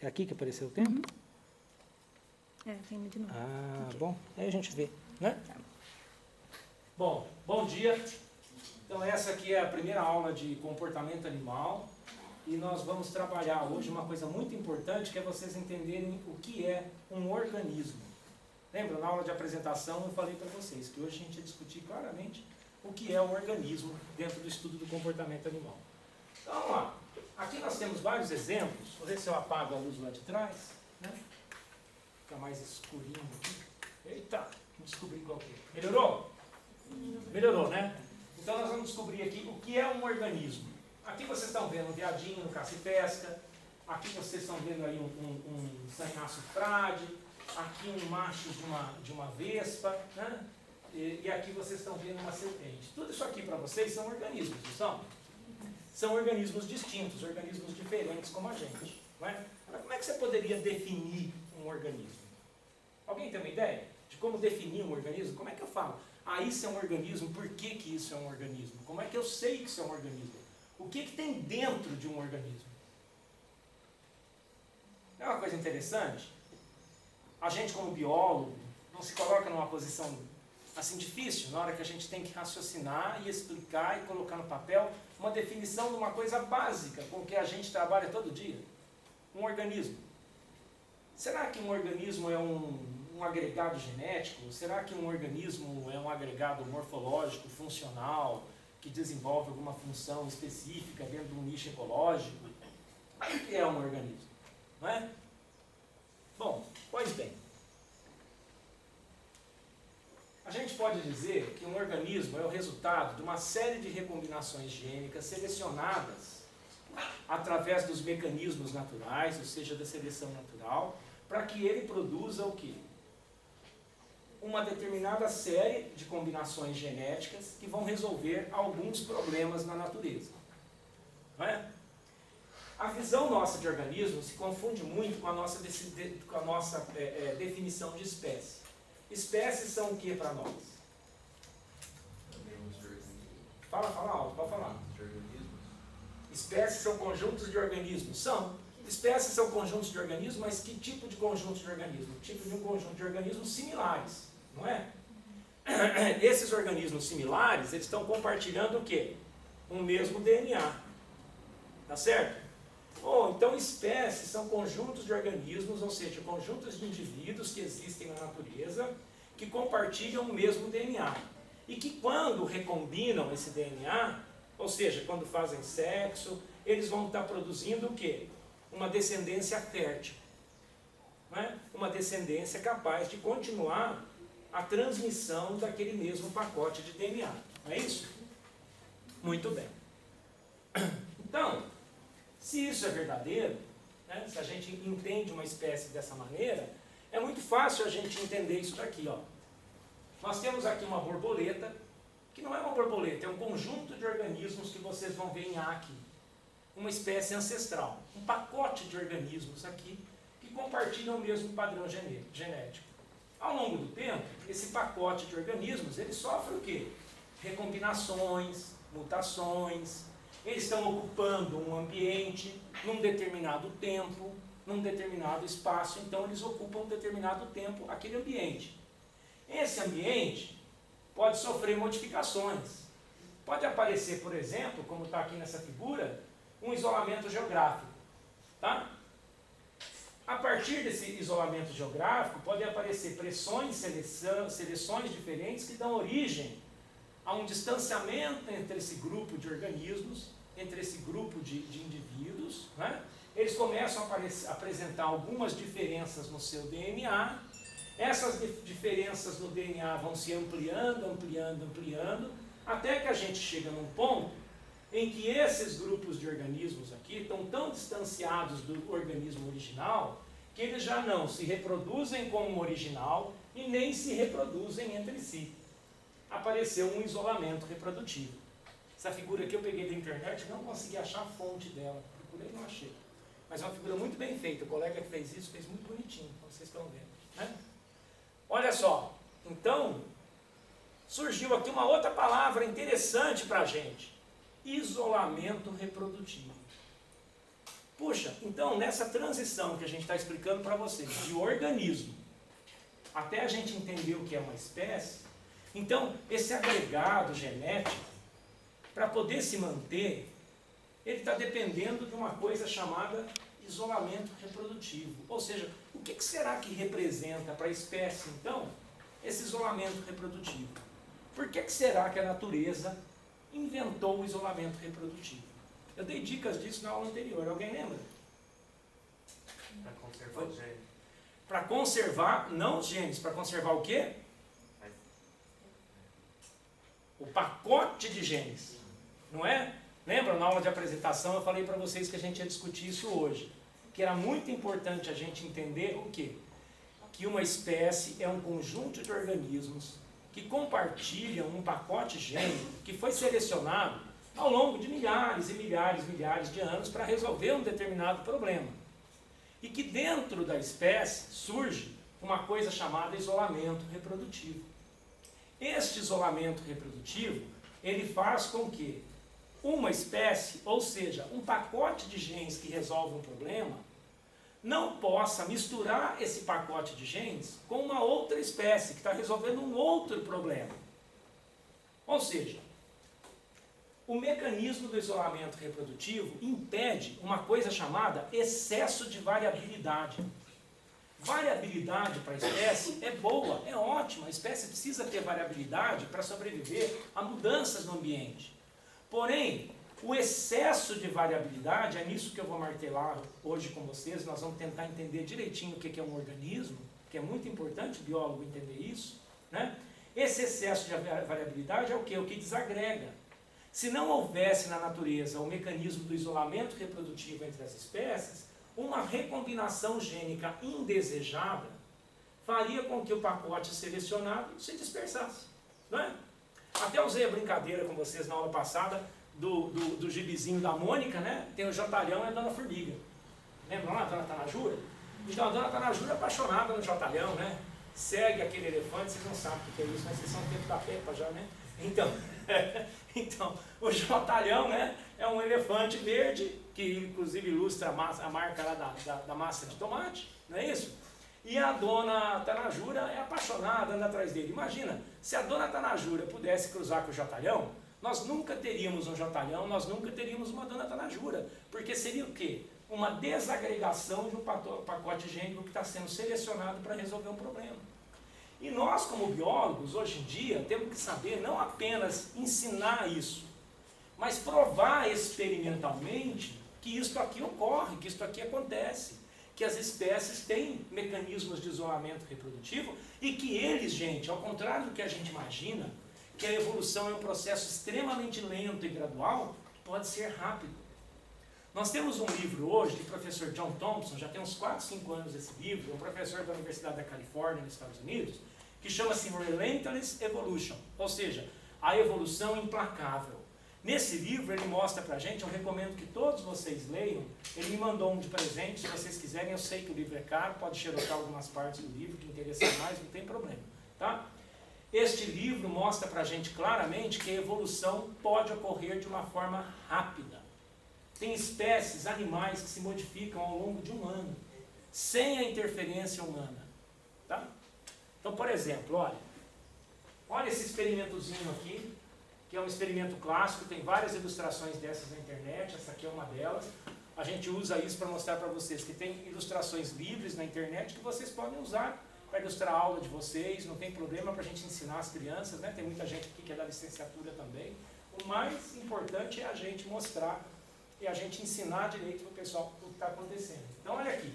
É aqui que apareceu o tempo? Tem de novo. Ah, bom, aí a gente vê, né? Bom, bom dia. Então essa aqui é a primeira aula de comportamento animal e nós vamos trabalhar hoje uma coisa muito importante, que é vocês entenderem o que é um organismo. Lembra, na aula de apresentação eu falei para vocês que hoje a gente ia discutir claramente o que é um organismo dentro do estudo do comportamento animal. Então vamos lá. Aqui nós temos vários exemplos. Vou ver se eu apago a luz lá de trás, né? Fica mais escurinho aqui. Eita, não descobri qual que é. Melhorou? Melhorou, né? Então nós vamos descobrir aqui o que é um organismo. Aqui vocês estão vendo um veadinho no caça e pesca. Aqui vocês estão vendo aí um sanhaço frade. Aqui um macho de uma vespa, né? E aqui vocês estão vendo uma serpente. Tudo isso aqui para vocês são organismos, não são? São organismos distintos, organismos diferentes como a gente. Não é? Mas como é que você poderia definir um organismo? Alguém tem uma ideia de como definir um organismo? Como é que eu falo? Ah, isso é um organismo, por que que isso é um organismo? Como é que eu sei que isso é um organismo? O que que tem dentro de um organismo? É uma coisa interessante. A gente como biólogo não se coloca numa posição assim difícil, na hora que a gente tem que raciocinar e explicar e colocar no papel uma definição de uma coisa básica com que a gente trabalha todo dia. Um organismo. Será que um organismo é um agregado genético? Será que um organismo é um agregado morfológico, funcional, que desenvolve alguma função específica dentro de um nicho ecológico? O que é um organismo? Não é? Bom, pois bem. A gente pode dizer que um organismo é o resultado de uma série de recombinações gênicas selecionadas através dos mecanismos naturais, ou seja, da seleção natural, para que ele produza o quê? Uma determinada série de combinações genéticas que vão resolver alguns problemas na natureza. Não é? A visão nossa de organismo se confunde muito com a nossa definição de espécie. Espécies são o que para nós? Fala alto, pode falar. Espécies são conjuntos de organismos? São. Espécies são conjuntos de organismos, mas que tipo de conjunto de organismos? Tipo de um conjunto de organismos similares, não é? Esses organismos similares, eles estão compartilhando o quê? Um mesmo DNA. Tá certo? Então espécies são conjuntos de organismos, ou seja, conjuntos de indivíduos que existem na natureza, que compartilham o mesmo DNA. E que quando recombinam esse DNA, ou seja, quando fazem sexo, eles vão estar produzindo o quê? Uma descendência fértil. Não é? Uma descendência capaz de continuar a transmissão daquele mesmo pacote de DNA. Não é isso? Muito bem. Então, se isso é verdadeiro, né, se a gente entende uma espécie dessa maneira, é muito fácil a gente entender isso daqui. Ó. Nós temos aqui uma borboleta, que não é uma borboleta, é um conjunto de organismos que vocês vão ver em A aqui. Uma espécie ancestral, um pacote de organismos aqui que compartilham o mesmo padrão genético. Ao longo do tempo, esse pacote de organismos, ele sofre o quê? Recombinações, mutações. Eles estão ocupando um ambiente num determinado tempo, num determinado espaço, então eles ocupam um determinado tempo aquele ambiente. Esse ambiente pode sofrer modificações. Pode aparecer, por exemplo, como está aqui nessa figura, um isolamento geográfico. Tá? A partir desse isolamento geográfico, podem aparecer pressões, seleções diferentes que dão origem a um distanciamento entre esse grupo de organismos, entre esse grupo de indivíduos, né? Eles começam a apresentar algumas diferenças no seu DNA, essas diferenças no DNA vão se ampliando, até que a gente chega num ponto em que esses grupos de organismos aqui estão tão distanciados do organismo original, que eles já não se reproduzem como o original e nem se reproduzem entre si. Apareceu um isolamento reprodutivo. Essa figura aqui eu peguei da internet, não consegui achar a fonte dela, procurei e não achei. Mas é uma figura muito bem feita, o colega que fez isso fez muito bonitinho, como vocês estão vendo. Né? Olha só, então, surgiu aqui uma outra palavra interessante para a gente. Isolamento reprodutivo. Puxa, então nessa transição que a gente está explicando para vocês, de organismo, até a gente entender o que é uma espécie, então esse agregado genético, para poder se manter, ele está dependendo de uma coisa chamada isolamento reprodutivo. Ou seja, o que será que representa para a espécie, então, esse isolamento reprodutivo? Por que será que a natureza inventou o isolamento reprodutivo? Eu dei dicas disso na aula anterior, alguém lembra? Para conservar os genes. Para conservar, não os genes, para conservar o quê? O pacote de genes, não é? Lembra, na aula de apresentação eu falei para vocês que a gente ia discutir isso hoje, que era muito importante a gente entender o quê? Que uma espécie é um conjunto de organismos que compartilham um pacote gênico que foi selecionado ao longo de milhares e milhares e milhares de anos para resolver um determinado problema. E que dentro da espécie surge uma coisa chamada isolamento reprodutivo. Este isolamento reprodutivo, ele faz com que uma espécie, ou seja, um pacote de genes que resolve um problema, não possa misturar esse pacote de genes com uma outra espécie que está resolvendo um outro problema. Ou seja, o mecanismo do isolamento reprodutivo impede uma coisa chamada excesso de variabilidade. Variabilidade para a espécie é boa, é ótima. A espécie precisa ter variabilidade para sobreviver a mudanças no ambiente. Porém, o excesso de variabilidade, é nisso que eu vou martelar hoje com vocês, nós vamos tentar entender direitinho o que é um organismo, que é muito importante o biólogo entender isso, né? Esse excesso de variabilidade é o quê? O que desagrega. Se não houvesse na natureza o mecanismo do isolamento reprodutivo entre as espécies, uma recombinação gênica indesejada faria com que o pacote selecionado se dispersasse, não é? Até usei a brincadeira com vocês na aula passada do gibizinho da Mônica, né? Tem o Jotalhão e a Dona Formiga. Lembram lá a Dona Tanajura? Então a Dona Tanajura é apaixonada no Jotalhão, né? Segue aquele elefante, vocês não sabem o que é isso, mas vocês são tempo da Peppa já, né? Então, o Jotalhão, né, é um elefante verde, que inclusive ilustra a marca lá da massa de tomate, não é isso? E a Dona Tanajura é apaixonada, anda atrás dele. Imagina, se a Dona Tanajura pudesse cruzar com o Jotalhão, nós nunca teríamos um Jotalhão, nós nunca teríamos uma Dona Tanajura. Porque seria o quê? Uma desagregação de um pacote gênico que está sendo selecionado para resolver um problema. E nós, como biólogos, hoje em dia, temos que saber não apenas ensinar isso, mas provar experimentalmente que isso aqui ocorre, que isso aqui acontece, que as espécies têm mecanismos de isolamento reprodutivo e que eles, gente, ao contrário do que a gente imagina, que a evolução é um processo extremamente lento e gradual, pode ser rápido. Nós temos um livro hoje do professor John Thompson, já tem uns 4, 5 anos esse livro, é um professor da Universidade da Califórnia, nos Estados Unidos, que chama-se Relentless Evolution, ou seja, a evolução implacável. Nesse livro ele mostra pra gente, eu recomendo que todos vocês leiam, ele me mandou um de presente, se vocês quiserem, eu sei que o livro é caro, pode xerocar algumas partes do livro, que interessar mais, não tem problema, tá? Este livro mostra pra gente claramente que a evolução pode ocorrer de uma forma rápida. Tem espécies, animais que se modificam ao longo de um ano, sem a interferência humana, tá? Então, por exemplo, olha esse experimentozinho aqui, que é um experimento clássico, tem várias ilustrações dessas na internet, essa aqui é uma delas. A gente usa isso para mostrar para vocês que tem ilustrações livres na internet que vocês podem usar para ilustrar a aula de vocês, não tem problema para a gente ensinar as crianças, né? Tem muita gente aqui que é da licenciatura também. O mais importante é a gente mostrar e a gente ensinar direito para o pessoal o que está acontecendo. Então, olha aqui.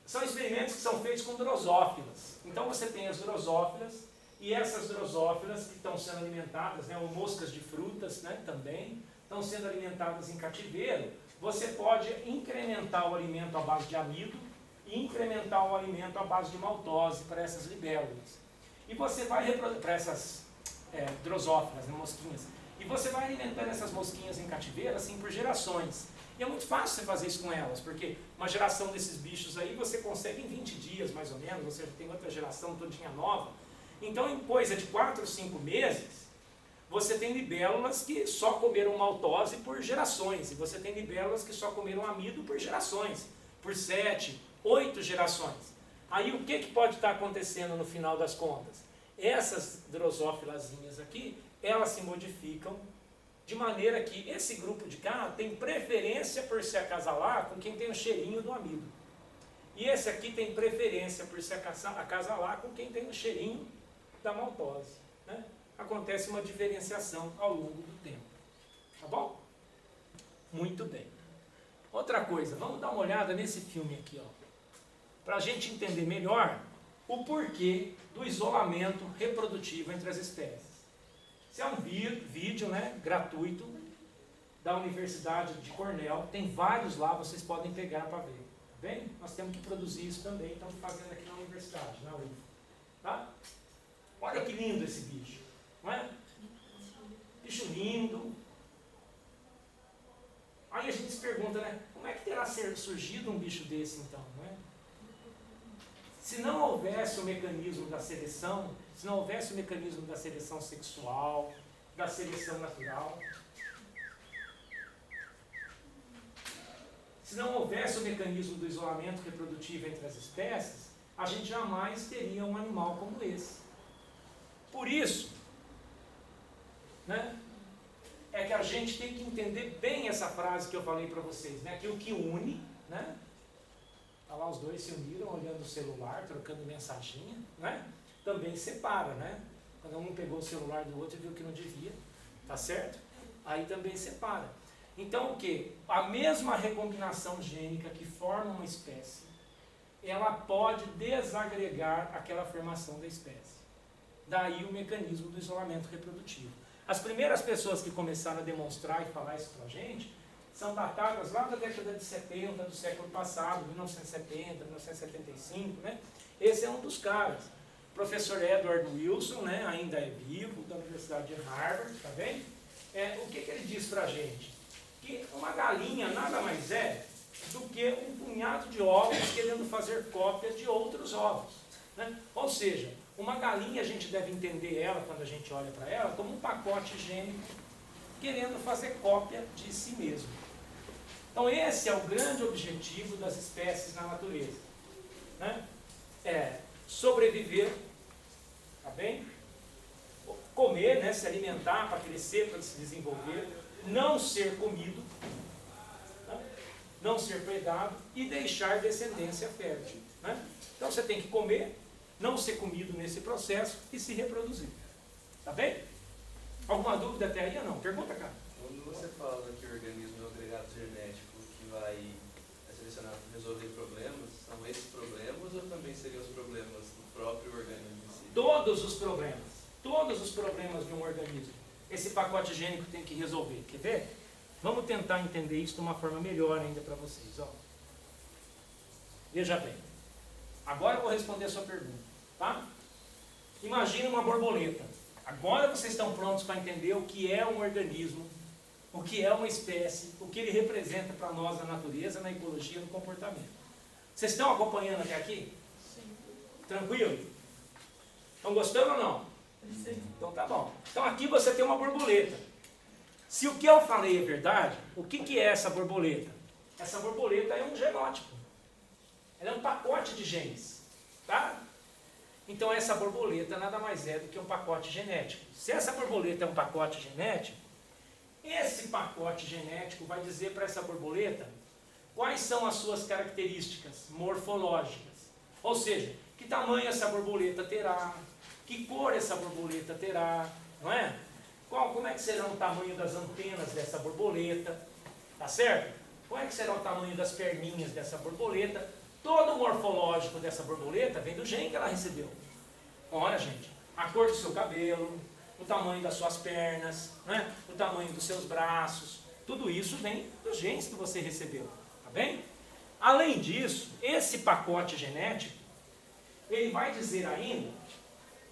São experimentos que são feitos com drosófilas. Então, você tem as drosófilas, e essas drosófilas que estão sendo alimentadas, né, ou moscas de frutas, né, também, estão sendo alimentadas em cativeiro. Você pode incrementar o alimento à base de amido e incrementar o alimento à base de maltose para essas libélulas. E você vai reproduzir, para essas drosófilas, né, mosquinhas. E você vai alimentando essas mosquinhas em cativeiro, assim, por gerações. E é muito fácil você fazer isso com elas, porque uma geração desses bichos aí você consegue em 20 dias, mais ou menos, você tem outra geração todinha nova. Então, em coisa de 4 ou 5 meses, você tem libélulas que só comeram maltose por gerações, e você tem libélulas que só comeram amido por gerações, por 7, 8 gerações. Aí o que pode estar acontecendo no final das contas? Essas drosófilazinhas aqui, elas se modificam de maneira que esse grupo de cá tem preferência por se acasalar com quem tem o cheirinho do amido. E esse aqui tem preferência por se acasalar com quem tem o cheirinho da maltose, né? Acontece uma diferenciação ao longo do tempo. Tá bom? Muito bem. Outra coisa, vamos dar uma olhada nesse filme aqui, ó, para a gente entender melhor o porquê do isolamento reprodutivo entre as espécies. Esse é um vídeo, né, gratuito da Universidade de Cornell. Tem vários lá, vocês podem pegar para ver. Tá bem? Nós temos que produzir isso também, estamos fazendo aqui na universidade, na UF. Tá? Olha que lindo esse bicho. Não é? Bicho lindo. Aí a gente se pergunta, né? Como é que terá surgido um bicho desse então? Não é? Se não houvesse o mecanismo da seleção, se não houvesse o mecanismo da seleção sexual, da seleção natural, se não houvesse o mecanismo do isolamento reprodutivo entre as espécies, a gente jamais teria um animal como esse. Por isso, né, é que a gente tem que entender bem essa frase que eu falei para vocês, né, que o que une, né, tá lá os dois se uniram, olhando o celular, trocando mensaginha, né, também separa, né, quando um pegou o celular do outro e viu que não devia, tá certo? Aí também separa. Então o que? A mesma recombinação gênica que forma uma espécie, ela pode desagregar aquela formação da espécie. Daí o mecanismo do isolamento reprodutivo. As primeiras pessoas que começaram a demonstrar e falar isso para a gente são datadas lá da década de 70 do século passado, 1970, 1975, né? Esse é um dos caras. O professor Edward Wilson, né, ainda é vivo, da Universidade de Harvard, tá bem? O que ele diz para a gente? Que uma galinha nada mais é do que um punhado de ovos querendo fazer cópias de outros ovos, né? Ou seja, uma galinha a gente deve entender ela, quando a gente olha para ela, como um pacote gênico querendo fazer cópia de si mesmo. Então esse é o grande objetivo das espécies na natureza, né? É sobreviver, tá bem? Comer, né? Se alimentar para crescer, para se desenvolver, não ser comido, né? Não ser predado e deixar descendência fértil, né? Então você tem que comer, não ser comido nesse processo e se reproduzir. Tá bem? Alguma dúvida até aí ou não? Pergunta, cara. Quando você fala que o organismo é um agregado genético que vai selecionar para resolver problemas, são esses problemas ou também seriam os problemas do próprio organismo em si? Todos os problemas de um organismo, esse pacote gênico tem que resolver. Quer ver? Vamos tentar entender isso de uma forma melhor ainda para vocês. Ó. Veja bem. Agora eu vou responder a sua pergunta. Tá? Imagina uma borboleta. Agora vocês estão prontos para entender o que é um organismo, o que é uma espécie, o que ele representa para nós na natureza, na ecologia, no comportamento. Vocês estão acompanhando até aqui? Sim. Tranquilo? Estão gostando ou não? Sim. Então tá bom. Então aqui você tem uma borboleta. Se o que eu falei é verdade, o que é essa borboleta? Essa borboleta é um genótipo. Ela é um pacote de genes. Tá? Então essa borboleta nada mais é do que um pacote genético. Se essa borboleta é um pacote genético, esse pacote genético vai dizer para essa borboleta quais são as suas características morfológicas. Ou seja, que tamanho essa borboleta terá, que cor essa borboleta terá, não é? Como é que será o tamanho das antenas dessa borboleta, tá certo? Como é que será o tamanho das perninhas dessa borboleta? Todo o morfológico dessa borboleta vem do gene que ela recebeu. Olha, gente, a cor do seu cabelo, o tamanho das suas pernas, né? O tamanho dos seus braços, tudo isso vem dos genes que você recebeu, tá bem? Além disso, esse pacote genético, ele vai dizer ainda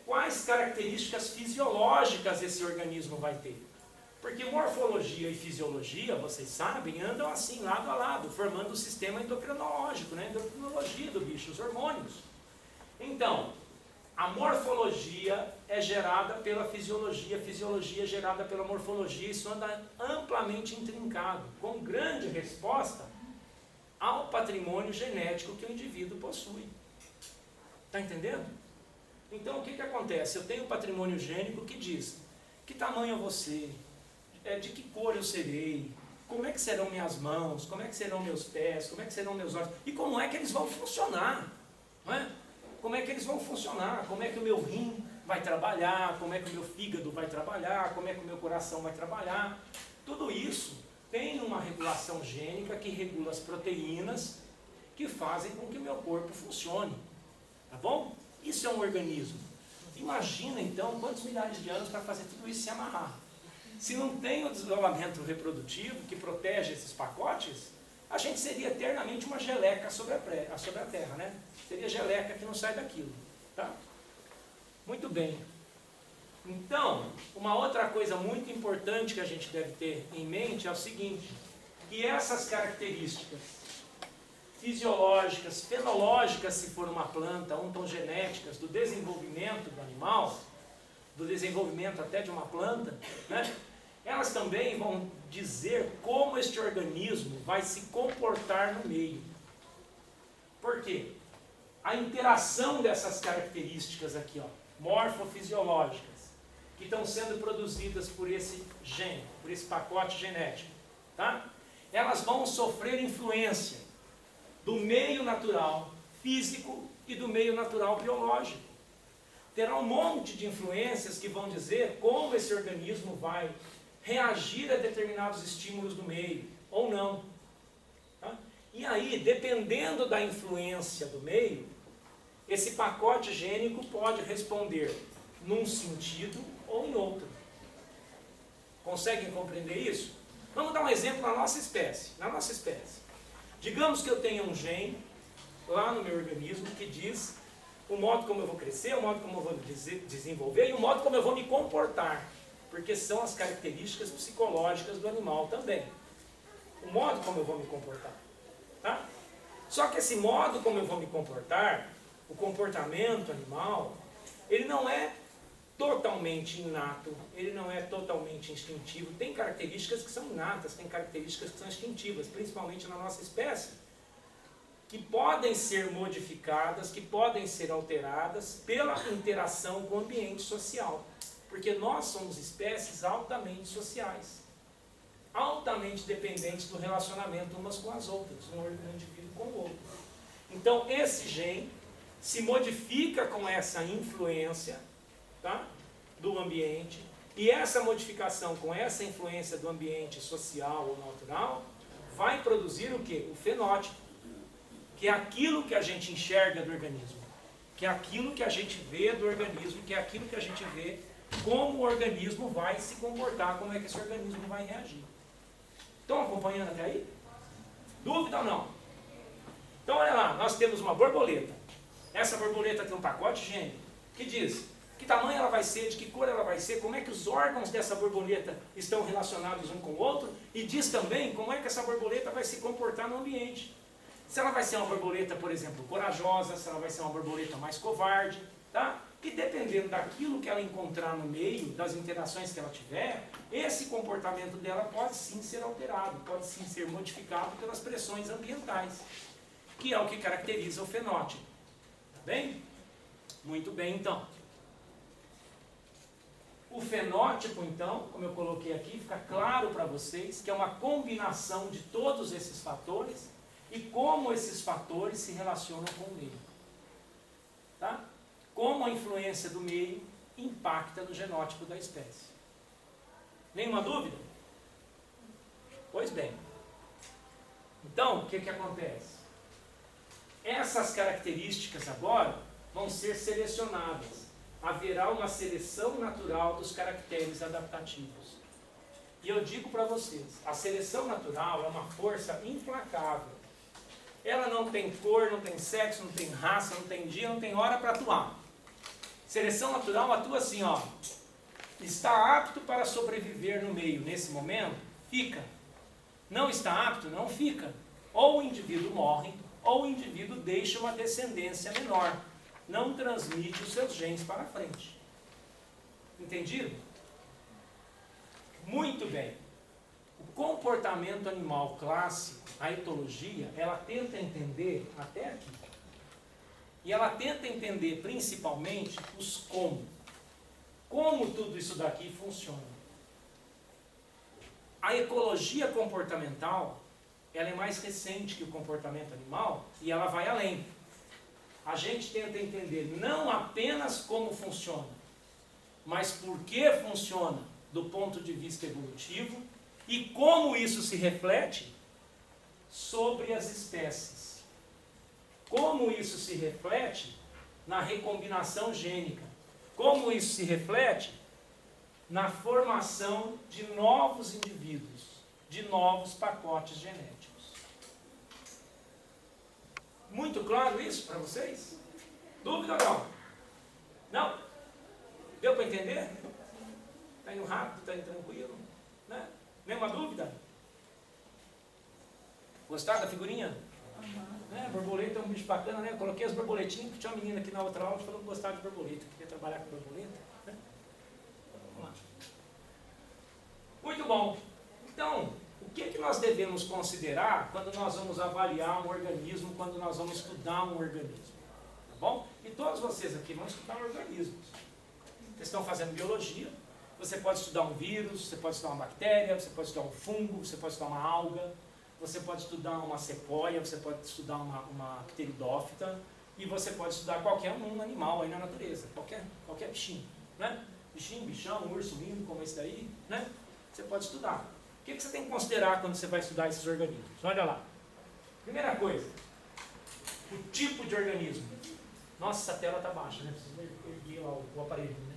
quais características fisiológicas esse organismo vai ter. Porque morfologia e fisiologia, vocês sabem, andam assim, lado a lado, formando o sistema endocrinológico, né? A endocrinologia do bicho, os hormônios. Então, A morfologia é gerada pela fisiologia, a fisiologia é gerada pela morfologia, isso anda amplamente intrincado, com grande resposta ao patrimônio genético que o indivíduo possui. Está entendendo? Então o que acontece? Eu tenho um patrimônio gênico que diz que tamanho eu vou ser, de que cor eu serei, como é que serão minhas mãos, como é que serão meus pés, como é que serão meus olhos, e como é que eles vão funcionar, não é? Como é que eles vão funcionar, como é que o meu rim vai trabalhar, como é que o meu fígado vai trabalhar, como é que o meu coração vai trabalhar. Tudo isso tem uma regulação gênica que regula as proteínas que fazem com que o meu corpo funcione. Tá bom? Isso é um organismo. Imagina então quantos milhares de anos para fazer tudo isso se amarrar. Se não tem o desenvolvimento reprodutivo que protege esses pacotes, a gente seria eternamente uma geleca sobre a Terra, né? Seria geleca que não sai daquilo, tá? Muito bem. Então, uma outra coisa muito importante que a gente deve ter em mente é o seguinte, que essas características fisiológicas, fenológicas, se for uma planta, ontogenéticas, do desenvolvimento do animal, do desenvolvimento até de uma planta, né? Elas também vão dizer como este organismo vai se comportar no meio. Por quê? A interação dessas características aqui, ó, morfofisiológicas, que estão sendo produzidas por esse gene, por esse pacote genético, tá? Elas vão sofrer influência do meio natural físico e do meio natural biológico. Terá um monte de influências que vão dizer como esse organismo vai reagir a determinados estímulos do meio, ou não. Tá? E aí, dependendo da influência do meio, esse pacote gênico pode responder num sentido ou em outro. Conseguem compreender isso? Vamos dar um exemplo na nossa espécie. Na nossa espécie. Digamos que eu tenha um gene lá no meu organismo que diz o modo como eu vou crescer, o modo como eu vou desenvolver e o modo como eu vou me comportar. Porque são as características psicológicas do animal também. O modo como eu vou me comportar. Tá? Só que esse modo como eu vou me comportar, o comportamento animal, ele não é totalmente inato, ele não é totalmente instintivo. Tem características que são inatas, tem características que são instintivas, principalmente na nossa espécie, que podem ser modificadas, que podem ser alteradas pela interação com o ambiente social. Porque nós somos espécies altamente sociais, altamente dependentes do relacionamento umas com as outras, um indivíduo com o outro. Então, esse gene se modifica com essa influência, tá, do ambiente, e essa modificação com essa influência do ambiente social ou natural vai produzir o quê? O fenótipo, que é aquilo que a gente enxerga do organismo, que é aquilo que a gente vê do organismo, que é aquilo que a gente vê como o organismo vai se comportar, como é que esse organismo vai reagir. Estão acompanhando até aí? Dúvida ou não? Então olha lá, nós temos uma borboleta. Essa borboleta tem um pacote gênico que diz que tamanho ela vai ser, de que cor ela vai ser, como é que os órgãos dessa borboleta estão relacionados um com o outro, e diz também como é que essa borboleta vai se comportar no ambiente. Se ela vai ser uma borboleta, por exemplo, corajosa, se ela vai ser uma borboleta mais covarde, tá? E dependendo daquilo que ela encontrar no meio, das interações que ela tiver, esse comportamento dela pode sim ser alterado, pode sim ser modificado pelas pressões ambientais, que é o que caracteriza o fenótipo. Tá bem? Muito bem, então. O fenótipo, então, como eu coloquei aqui, fica claro para vocês que é uma combinação de todos esses fatores e como esses fatores se relacionam com o meio. Tá? Como a influência do meio impacta no genótipo da espécie. Nenhuma dúvida? Pois bem. Então, o que acontece? Essas características agora vão ser selecionadas. Haverá uma seleção natural dos caracteres adaptativos. E eu digo para vocês, a seleção natural é uma força implacável. Ela não tem cor, não tem sexo, não tem raça, não tem dia, não tem hora para atuar. Seleção natural atua assim, ó. Está apto para sobreviver no meio nesse momento? Fica. Não está apto? Não fica. Ou o indivíduo morre, ou o indivíduo deixa uma descendência menor. não transmite os seus genes para frente. Entendido? Muito bem. O comportamento animal clássico, a etologia, ela tenta entender até aqui. E ela tenta entender principalmente os como. Como tudo isso daqui funciona. A ecologia comportamental, ela é mais recente que o comportamento animal e ela vai além. A gente tenta entender não apenas como funciona, mas por que funciona do ponto de vista evolutivo e como isso se reflete sobre as espécies. Como isso se reflete na recombinação gênica. Como isso se reflete na formação de novos indivíduos, de novos pacotes genéticos. Muito claro isso para vocês? Dúvida ou não? Não? Deu para entender? Está indo rápido, está indo tranquilo? Né? Nenhuma dúvida? Gostaram da figurinha? Borboleta é um bicho bacana, né? Eu coloquei as borboletinhas, porque tinha uma menina aqui na outra aula que falou que gostava de borboleta, queria trabalhar com borboleta. Né? Vamos lá. Muito bom. Então, o que nós devemos considerar quando nós vamos avaliar um organismo, quando nós vamos estudar um organismo? Tá bom? E todos vocês aqui vão estudar organismos. Vocês estão fazendo biologia, você pode estudar um vírus, você pode estudar uma bactéria, você pode estudar um fungo, você pode estudar uma alga, você pode estudar uma sequoia, você pode estudar uma pteridófita, e você pode estudar qualquer um animal aí na natureza, qualquer bichinho, né? Bichinho, bichão, um urso lindo como esse daí, né? Você pode estudar. O que você tem que considerar quando você vai estudar esses organismos? Olha lá. Primeira coisa, o tipo de organismo. Nossa, essa tela está baixa, né? Preciso erguer lá o aparelho, né?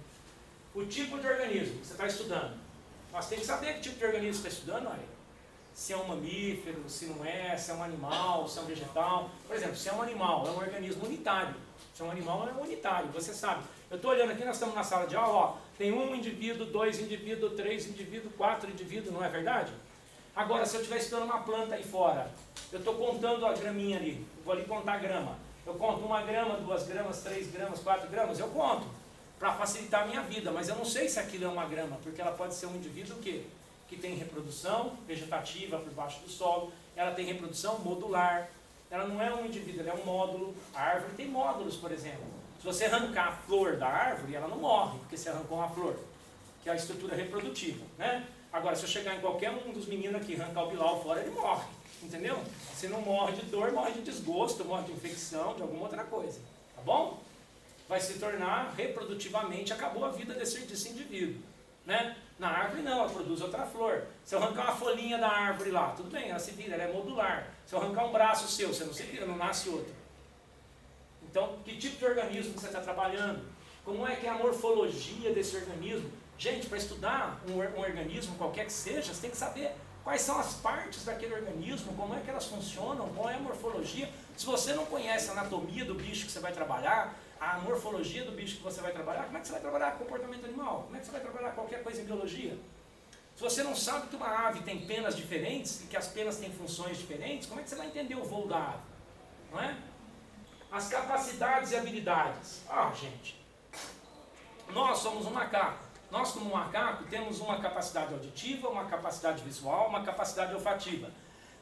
O tipo de organismo que você está estudando. Nós temos que saber que tipo de organismo você está estudando, olha. Se é um mamífero, se não é, se é um animal, se é um vegetal. Por exemplo, se é um animal, é um organismo unitário. Se é um animal, é unitário, você sabe. Eu estou olhando aqui, nós estamos na sala de aula, ó, tem um indivíduo, 2 indivíduos, 3 indivíduos, 4 indivíduos, não é verdade? Agora, se eu estiver estudando uma planta aí fora, eu estou contando a graminha ali, vou ali contar a grama. Eu conto 1 grama, 2 gramas, 3 gramas, 4 gramas, eu conto, para facilitar a minha vida, mas eu não sei se aquilo é 1 grama, porque ela pode ser um indivíduo que tem reprodução vegetativa por baixo do solo, ela tem reprodução modular, ela não é um indivíduo, ela é um módulo. A árvore tem módulos, por exemplo. Se você arrancar a flor da árvore, ela não morre, porque você arrancou uma flor, que é a estrutura reprodutiva, né? Agora, se eu chegar em qualquer um dos meninos aqui e arrancar o bilau fora, ele morre, entendeu? Se não morre de dor, morre de desgosto, morre de infecção, de alguma outra coisa, tá bom? Vai se tornar reprodutivamente, acabou a vida desse indivíduo, né? Na árvore não, ela produz outra flor. Se eu arrancar uma folhinha da árvore lá, tudo bem, ela se vira, ela é modular. Se eu arrancar um braço seu, você não se vira, não nasce outro. Então, que tipo de organismo você está trabalhando? Como é que é a morfologia desse organismo? Gente, para estudar um organismo, qualquer que seja, você tem que saber quais são as partes daquele organismo, como é que elas funcionam, qual é a morfologia. Se você não conhece a anatomia do bicho que você vai trabalhar, a morfologia do bicho que você vai trabalhar, como é que você vai trabalhar comportamento animal? Como é que você vai trabalhar qualquer coisa em biologia? Se você não sabe que uma ave tem penas diferentes e que as penas têm funções diferentes, como é que você vai entender o voo da ave? Não é? As capacidades e habilidades. Gente, nós somos um macaco. Nós, como macaco, temos uma capacidade auditiva, uma capacidade visual, uma capacidade olfativa.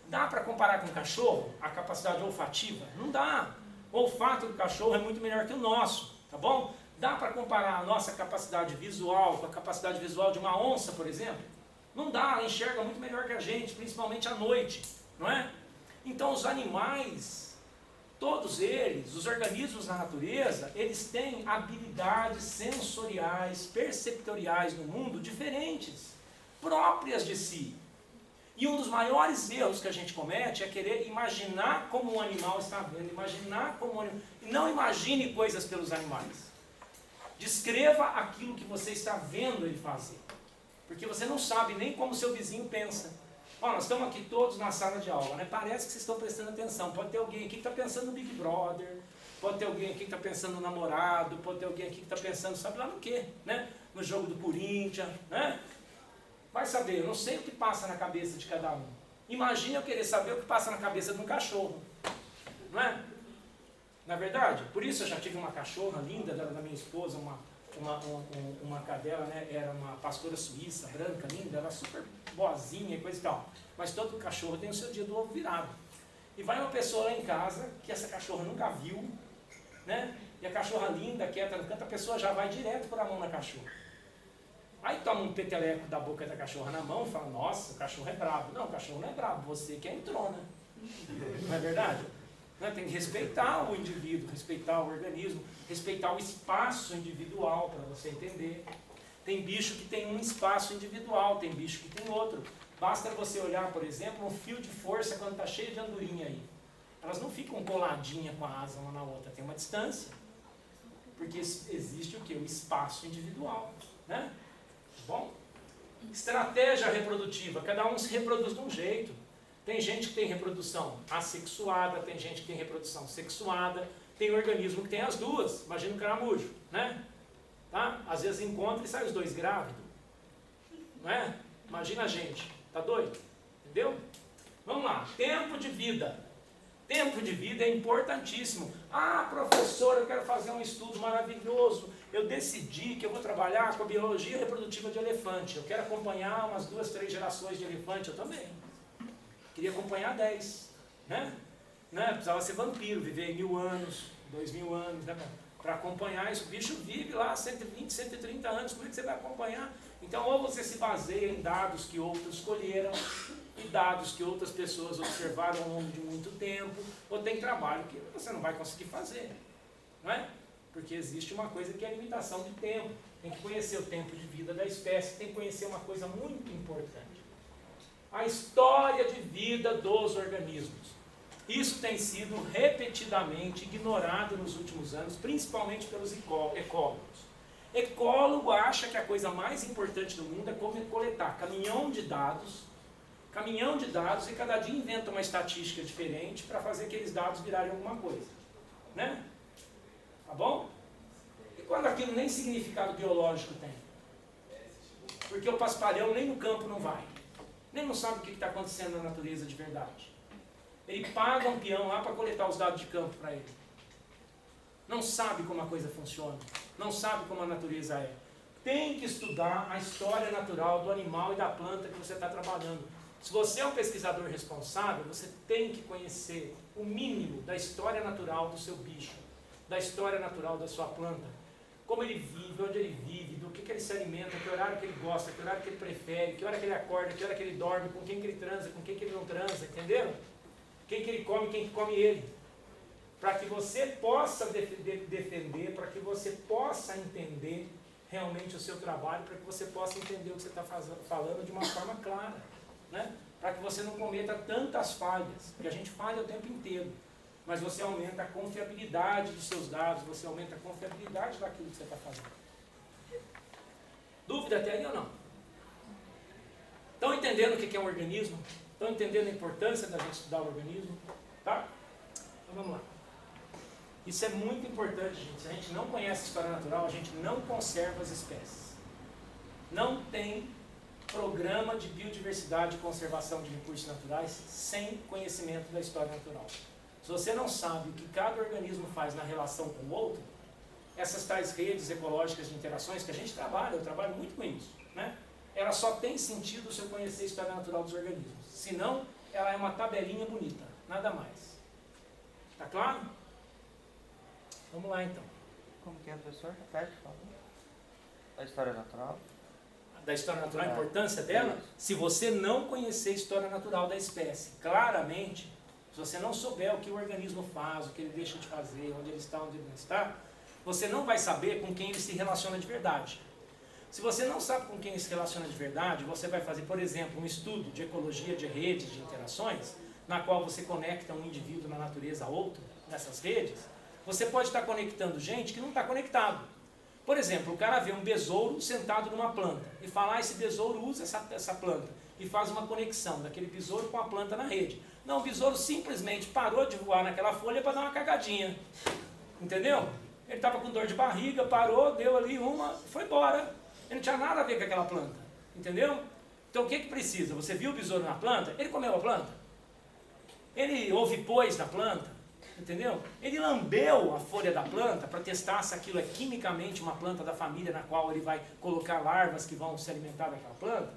Dá para comparar com o cachorro, a capacidade olfativa? Não dá. O olfato do cachorro é muito melhor que o nosso, tá bom? Dá para comparar a nossa capacidade visual com a capacidade visual de uma onça, por exemplo? Não dá, ela enxerga muito melhor que a gente, principalmente à noite, não é? Então os animais, todos eles, os organismos na natureza, eles têm habilidades sensoriais, perceptoriais no mundo diferentes, próprias de si. E um dos maiores erros que a gente comete é querer imaginar como um animal está vendo, imaginar como um animal... E não imagine coisas pelos animais. Descreva aquilo que você está vendo ele fazer. Porque você não sabe nem como seu vizinho pensa. Nós estamos aqui todos na sala de aula, né? Parece que vocês estão prestando atenção. Pode ter alguém aqui que está pensando no Big Brother, pode ter alguém aqui que está pensando no namorado, pode ter alguém aqui que está pensando, sabe lá no quê, né? No jogo do Corinthians, né? Vai saber, eu não sei o que passa na cabeça de cada um. Imagina eu querer saber o que passa na cabeça de um cachorro. Não é? Não é verdade? Por isso eu já tive uma cachorra linda da minha esposa, uma cadela, né? Era uma pastora suíça, branca, linda, ela super boazinha e coisa e tal. Mas todo cachorro tem o seu dia do ovo virado. E vai uma pessoa lá em casa, que essa cachorra nunca viu, né? E a cachorra linda, quieta no canto, a pessoa já vai direto por a mão na cachorra. Aí toma um peteleco da boca da cachorra na mão e fala, nossa, o cachorro é brabo. Não, o cachorro não é brabo, você que é entrona. Não é verdade? Né? Tem que respeitar o indivíduo, respeitar o organismo, respeitar o espaço individual, para você entender. Tem bicho que tem um espaço individual, tem bicho que tem outro. Basta você olhar, por exemplo, um fio de força quando está cheio de andorinha aí. Elas não ficam coladinhas com a asa uma na outra, tem uma distância. Porque existe o quê? O espaço individual. Né? Bom, estratégia reprodutiva, cada um se reproduz de um jeito. Tem gente que tem reprodução assexuada, tem gente que tem reprodução sexuada, tem organismo que tem as duas, imagina um caramujo, né? Tá? Às vezes encontra e sai os dois grávidos, não é? Imagina a gente, tá doido? Entendeu? Vamos lá, tempo de vida. Tempo de vida é importantíssimo. Ah, professor, eu quero fazer um estudo maravilhoso. Eu decidi que eu vou trabalhar com a biologia reprodutiva de elefante. Eu quero acompanhar umas 2, 3 gerações de elefante, eu também. Queria acompanhar 10. Né? Precisava ser vampiro, viver 1000 anos, 2000 anos, né? Para acompanhar isso. O bicho vive lá 120, 130 anos, como é que você vai acompanhar? Então, ou você se baseia em dados que outros escolheram, e dados que outras pessoas observaram ao longo de muito tempo, ou tem trabalho que você não vai conseguir fazer, não é? Porque existe uma coisa que é a limitação de tempo. Tem que conhecer o tempo de vida da espécie, tem que conhecer uma coisa muito importante. A história de vida dos organismos. Isso tem sido repetidamente ignorado nos últimos anos, principalmente pelos ecólogos. Ecólogo acha que a coisa mais importante do mundo é coletar caminhão de dados e cada dia inventa uma estatística diferente para fazer aqueles dados virarem alguma coisa. Né? Tá bom? E quando aquilo nem significado biológico tem? Porque o paspalhão nem no campo não vai. Nem não sabe o que está acontecendo na natureza de verdade. Ele paga um peão lá para coletar os dados de campo para ele. Não sabe como a coisa funciona. Não sabe como a natureza é. Tem que estudar a história natural do animal e da planta que você está trabalhando. Se você é um pesquisador responsável, você tem que conhecer o mínimo da história natural do seu bicho, da história natural da sua planta. Como ele vive, onde ele vive, do que ele se alimenta, que horário que ele gosta, que horário que ele prefere, que hora que ele acorda, que hora que ele dorme, com quem que ele transa, com quem que ele não transa, entenderam? Quem que ele come, quem que come ele. Para que você possa defender, para que você possa entender realmente o seu trabalho, para que você possa entender o que você está falando de uma forma clara. Né? Para que você não cometa tantas falhas, porque a gente falha o tempo inteiro, mas você aumenta a confiabilidade dos seus dados, você aumenta a confiabilidade daquilo que você está fazendo. Dúvida até aí ou não? Estão entendendo o que é um organismo? Estão entendendo a importância da gente estudar o organismo? Tá? Então vamos lá. Isso é muito importante, gente. Se a gente não conhece a história natural, a gente não conserva as espécies. Não tem programa de biodiversidade e conservação de recursos naturais sem conhecimento da história natural. Se você não sabe o que cada organismo faz na relação com o outro, essas tais redes ecológicas de interações que a gente trabalha, eu trabalho muito com isso, né? Ela só tem sentido se eu conhecer a história natural dos organismos. Senão, ela é uma tabelinha bonita, nada mais. Tá claro? Vamos lá então. Como que é, professor? Repete, por favor. A história natural. Da história natural, a importância dela, se você não conhecer a história natural da espécie, claramente, se você não souber o que o organismo faz, o que ele deixa de fazer, onde ele está, onde ele não está, você não vai saber com quem ele se relaciona de verdade. Se você não sabe com quem ele se relaciona de verdade, você vai fazer, por exemplo, um estudo de ecologia de redes de interações, na qual você conecta um indivíduo na natureza a outro, nessas redes, você pode estar conectando gente que não está conectado. Por exemplo, o cara vê um besouro sentado numa planta e fala, esse besouro usa essa planta e faz uma conexão daquele besouro com a planta na rede. Não, o besouro simplesmente parou de voar naquela folha para dar uma cagadinha. Entendeu? Ele estava com dor de barriga, parou, deu ali uma, foi embora. Ele não tinha nada a ver com aquela planta. Entendeu? Então o que precisa? Você viu o besouro na planta? Ele comeu a planta? Ele ovipôs na planta? Entendeu? Ele lambeu a folha da planta para testar se aquilo é quimicamente uma planta da família na qual ele vai colocar larvas que vão se alimentar daquela planta.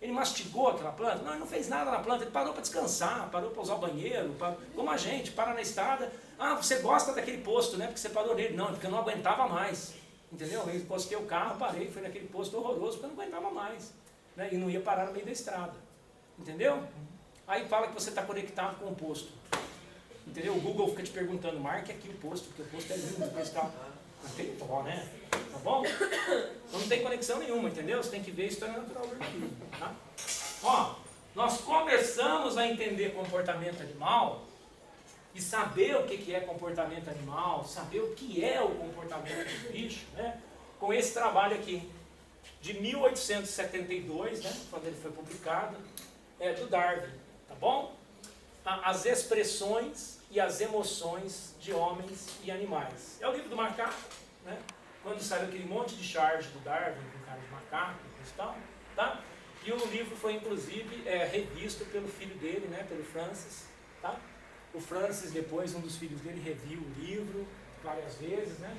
Ele mastigou aquela planta? Não, ele não fez nada na planta, ele parou para descansar, parou para usar o banheiro, como a gente, para na estrada. Ah, você gosta daquele posto, né? Porque você parou nele. Não, porque eu não aguentava mais. Entendeu? Eu postei o carro, parei, fui naquele posto horroroso, porque eu não aguentava mais. Né? E não ia parar no meio da estrada. Entendeu? Aí fala que você está conectado com o posto. Entendeu? O Google fica te perguntando, marque aqui o posto, porque o posto é lindo, depois tá. Não tem dó, né? Tá bom? Então não tem conexão nenhuma, entendeu? Você tem que ver a história natural do organismo, tá? Ó, nós começamos a entender comportamento animal e saber o que é comportamento animal, saber o que é o comportamento do bicho, né? Com esse trabalho aqui, de 1872, né? Quando ele foi publicado, do Darwin, tá bom? As expressões e as emoções de homens e animais. É o livro do macaco, né? Quando saiu aquele monte de charge do Darwin, com cara de macaco e tal, tá? E o livro foi, inclusive, revisto pelo filho dele, né? Pelo Francis, tá? O Francis, depois, um dos filhos dele, reviu o livro várias vezes, né?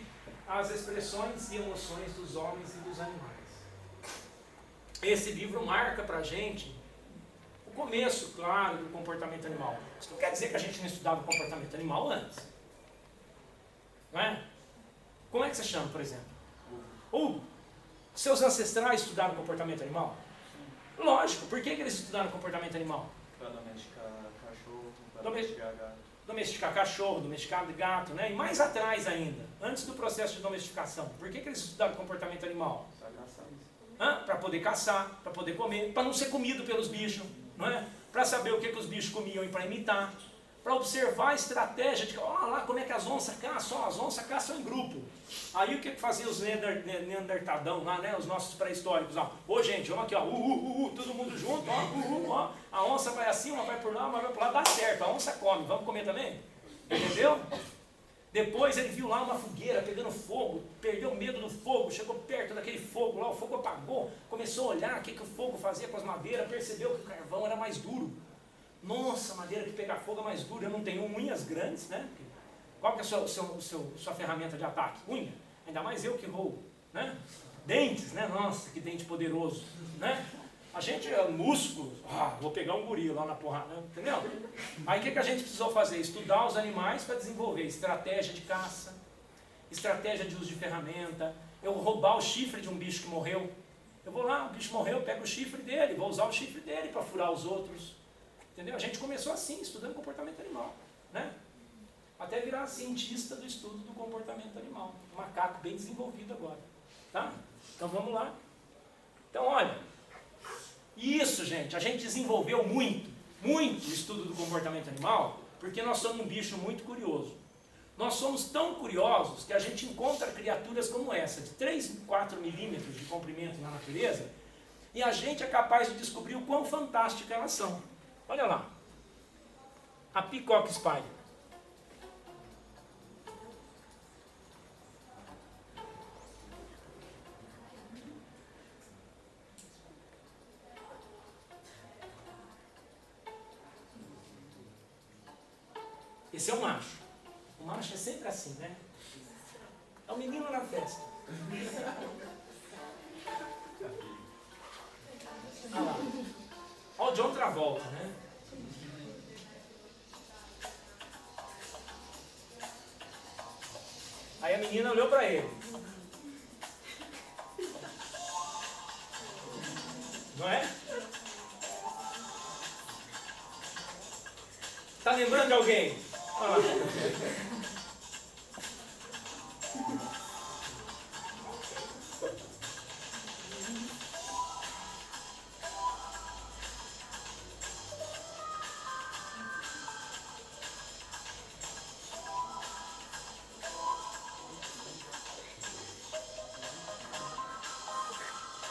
As expressões e emoções dos homens e dos animais. Esse livro marca pra gente o começo, claro, do comportamento animal. Isso não quer dizer que a gente não estudava o comportamento animal antes. Não é? Como é que você chama, por exemplo? Hugo. Seus ancestrais estudaram o comportamento animal? Lógico. Por que eles estudaram o comportamento animal? Para domesticar cachorro, para Domesticar domesticar gato. Domesticar cachorro, domesticar gato, né? E mais atrás ainda, antes do processo de domesticação. Por que eles estudaram o comportamento animal? Para poder caçar, para poder comer, para não ser comido pelos bichos, não é? Para saber o que os bichos comiam e para imitar, para observar a estratégia de, olha lá como é que as onças caçam, as onças caçam em grupo. Aí o que faziam os neandertadão lá, né? Os nossos pré-históricos, ó. Ô gente, vamos aqui, ó, todo mundo junto, ó, a onça vai assim, uma vai por lá, uma vai por lá, dá certo, a onça come, vamos comer também? Entendeu? Depois ele viu lá uma fogueira pegando fogo, perdeu o medo do fogo, chegou perto daquele fogo lá, o fogo apagou, começou a olhar o que o fogo fazia com as madeiras, percebeu que o carvão era mais duro. Nossa, a madeira que pega fogo é mais dura, eu não tenho unhas grandes, né? Qual que é a sua ferramenta de ataque? Unha. Ainda mais eu que roubo, né? Dentes, né? Nossa, que dente poderoso, né? A gente é músculo, vou pegar um gorila lá na porrada, né? Entendeu? Aí o que a gente precisou fazer? Estudar os animais para desenvolver estratégia de caça, estratégia de uso de ferramenta, eu roubar o chifre de um bicho que morreu. Eu vou lá, o bicho morreu, eu pego o chifre dele, vou usar o chifre dele para furar os outros. Entendeu? A gente começou assim, estudando comportamento animal, né? Até virar cientista do estudo do comportamento animal. Um macaco bem desenvolvido agora, tá? Então vamos lá. Então olha, isso, gente, a gente desenvolveu muito o estudo do comportamento animal, porque nós somos um bicho muito curioso. Nós somos tão curiosos que a gente encontra criaturas como essa, de 3, 4 milímetros de comprimento na natureza, e a gente é capaz de descobrir o quão fantásticas elas são. Olha lá, a Peacock Spider. Esse é o macho. O macho é sempre assim, né? É o menino na festa. Olha lá. Olha o John Travolta, né? Aí a menina olhou para ele. Não é? Tá lembrando de alguém?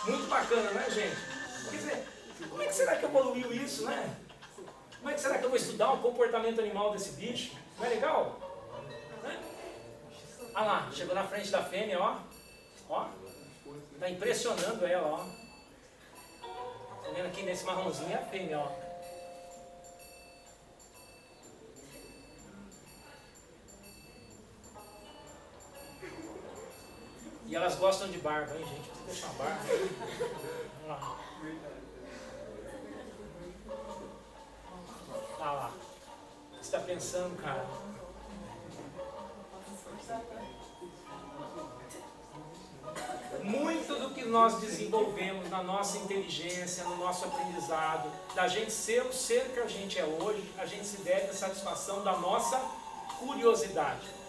Muito bacana, né, gente? Quer dizer, como é que será que evoluiu isso, né? Como é que será que eu vou estudar o comportamento animal desse bicho? Não é legal? Né? Olha lá, chegou na frente da fêmea, ó. Ó. Tá impressionando ela, ó. Tá vendo aqui nesse marronzinho é a fêmea, ó. E elas gostam de barba, hein, gente? Precisa deixar a barba. Vamos lá. Tá lá. O que você está pensando, cara? Muito do que nós desenvolvemos na nossa inteligência, no nosso aprendizado, da gente ser o ser que a gente é hoje, a gente se deve à satisfação da nossa curiosidade.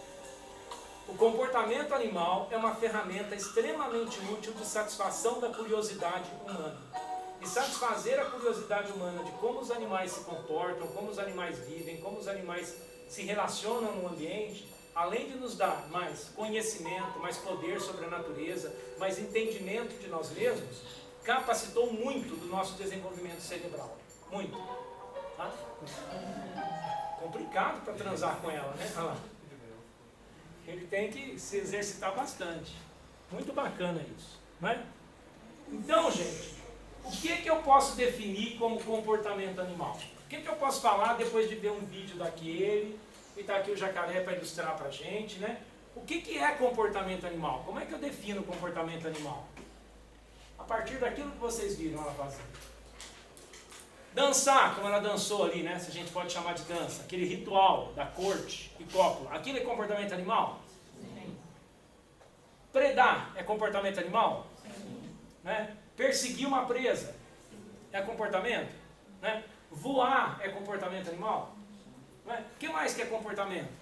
O comportamento animal é uma ferramenta extremamente útil de satisfação da curiosidade humana. E satisfazer a curiosidade humana de como os animais se comportam, como os animais vivem, como os animais se relacionam no ambiente, além de nos dar mais conhecimento, mais poder sobre a natureza, mais entendimento de nós mesmos, capacitou muito do nosso desenvolvimento cerebral. Muito. Tá? Complicado para transar com ela, né? Olha lá. Ele tem que se exercitar bastante. Muito bacana isso, não é? Então, gente, o que eu posso definir como comportamento animal? O que eu posso falar depois de ver um vídeo daquele, e está aqui o jacaré para ilustrar para a gente, né? O que é comportamento animal? Como é que eu defino comportamento animal? A partir daquilo que vocês viram ela fazendo. Dançar, como ela dançou ali, né? Se a gente pode chamar de dança. Aquele ritual da corte e cópula. Aquilo é comportamento animal? Sim. Predar é comportamento animal? Sim. Né? Perseguir uma presa é comportamento? Né? Voar é comportamento animal? Né? O que mais que é comportamento?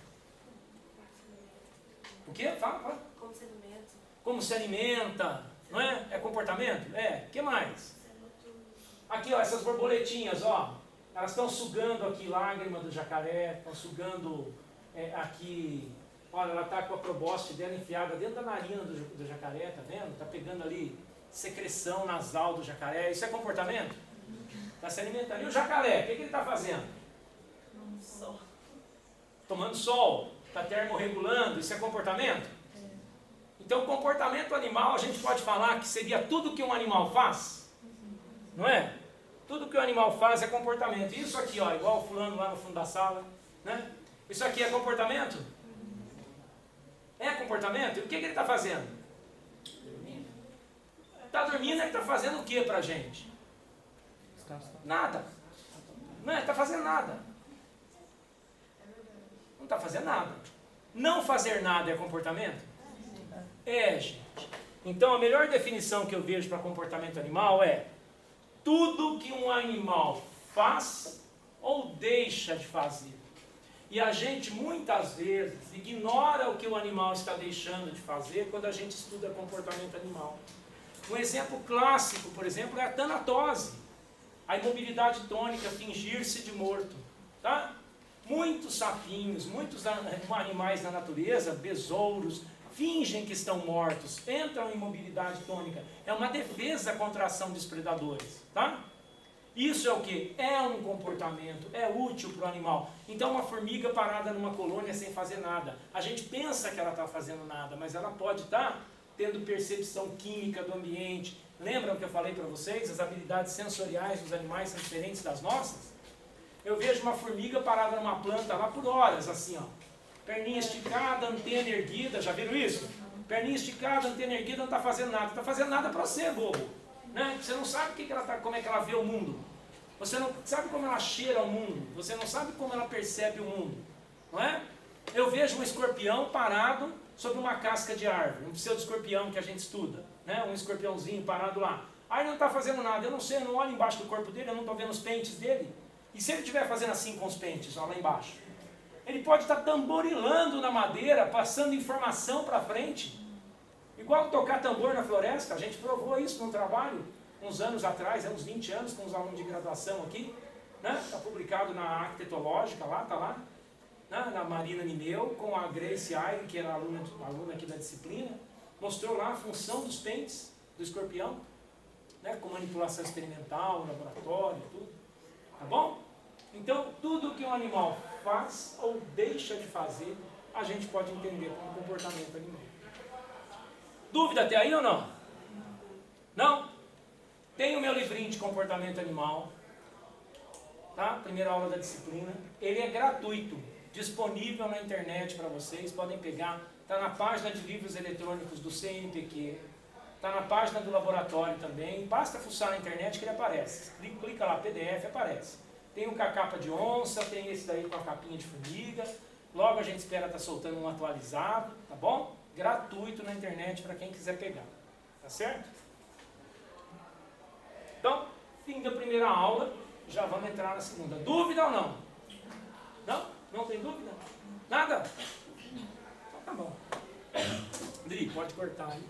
O que? Fala. Como se alimenta. Como se alimenta, não é? É comportamento? É. O que mais? Aqui, ó, essas borboletinhas, ó, elas estão sugando aqui lágrima do jacaré, estão sugando aqui, olha, ela está com a probóscide dela enfiada dentro da narina do jacaré, tá vendo? Está pegando ali secreção nasal do jacaré, isso é comportamento? Está se alimentando. E o jacaré, o que ele está fazendo? Sol. Tomando sol, está termorregulando, isso é comportamento? Então, comportamento animal, a gente pode falar que seria tudo que um animal faz, não é? Tudo que o animal faz é comportamento. Isso aqui, ó, igual o fulano lá no fundo da sala, né? Isso aqui é comportamento? É comportamento? E o que ele está fazendo? Está dormindo, ele está fazendo o que para a gente? Nada. Não está fazendo nada. Não está fazendo nada. Não fazer nada é comportamento? É, gente. Então a melhor definição que eu vejo para comportamento animal é tudo que um animal faz ou deixa de fazer. E a gente muitas vezes ignora o que o animal está deixando de fazer quando a gente estuda comportamento animal. Um exemplo clássico, por exemplo, é a tanatose. A imobilidade tônica, fingir-se de morto. Tá? Muitos sapinhos, muitos animais na natureza, besouros, fingem que estão mortos, entram em imobilidade tônica. É uma defesa contra a ação dos predadores. Tá? Isso é o que? É um comportamento, é útil para o animal. Então uma formiga parada numa colônia sem fazer nada. A gente pensa que ela está fazendo nada, mas ela pode estar tendo percepção química do ambiente. Lembram que eu falei para vocês? As habilidades sensoriais dos animais são diferentes das nossas? Eu vejo uma formiga parada numa planta lá por horas, assim, ó. Perninha esticada, antena erguida, já viram isso? Perninha esticada, antena erguida, não está fazendo nada. Não está fazendo nada para você, bobo. Né? Você não sabe como é que ela vê o mundo. Você não sabe como ela cheira o mundo. Você não sabe como ela percebe o mundo. Não é? Eu vejo um escorpião parado sobre uma casca de árvore. Um pseudo-escorpião que a gente estuda. Né? Um escorpiãozinho parado lá. Aí ele não está fazendo nada. Eu não sei, eu não olho embaixo do corpo dele, eu não estou vendo os pentes dele. E se ele estiver fazendo assim com os pentes, ó, lá embaixo? Ele pode estar tamborilando na madeira, passando informação para frente. Igual tocar tambor na floresta, a gente provou isso num trabalho, uns anos atrás, uns 20 anos, com os alunos de graduação aqui. Está publicado na Arquitetológica, lá, está lá. Né? Na Marina Nimeu, com a Grace Ayre, que era aluna aqui da disciplina. Mostrou lá a função dos pentes do escorpião, né? Com manipulação experimental, laboratório, tudo. Tá bom? Então, tudo que um animal faz ou deixa de fazer, a gente pode entender como comportamento animal. Dúvida até aí ou não? Não? Tem o meu livrinho de comportamento animal, tá? Primeira aula da disciplina. Ele é gratuito. disponível na internet para vocês, podem pegar, está na página de livros eletrônicos do CNPq, está na página do laboratório também, basta fuçar na internet que ele aparece, clica lá, PDF, aparece. Tem um com a capa de onça, tem esse daí com a capinha de formiga, logo a gente espera estar soltando um atualizado, tá bom? Gratuito na internet para quem quiser pegar, tá certo? Então, fim da primeira aula, já vamos entrar na segunda. Dúvida ou não? Não? Não tem dúvida? Nada? Então tá bom. Dri, pode cortar aí.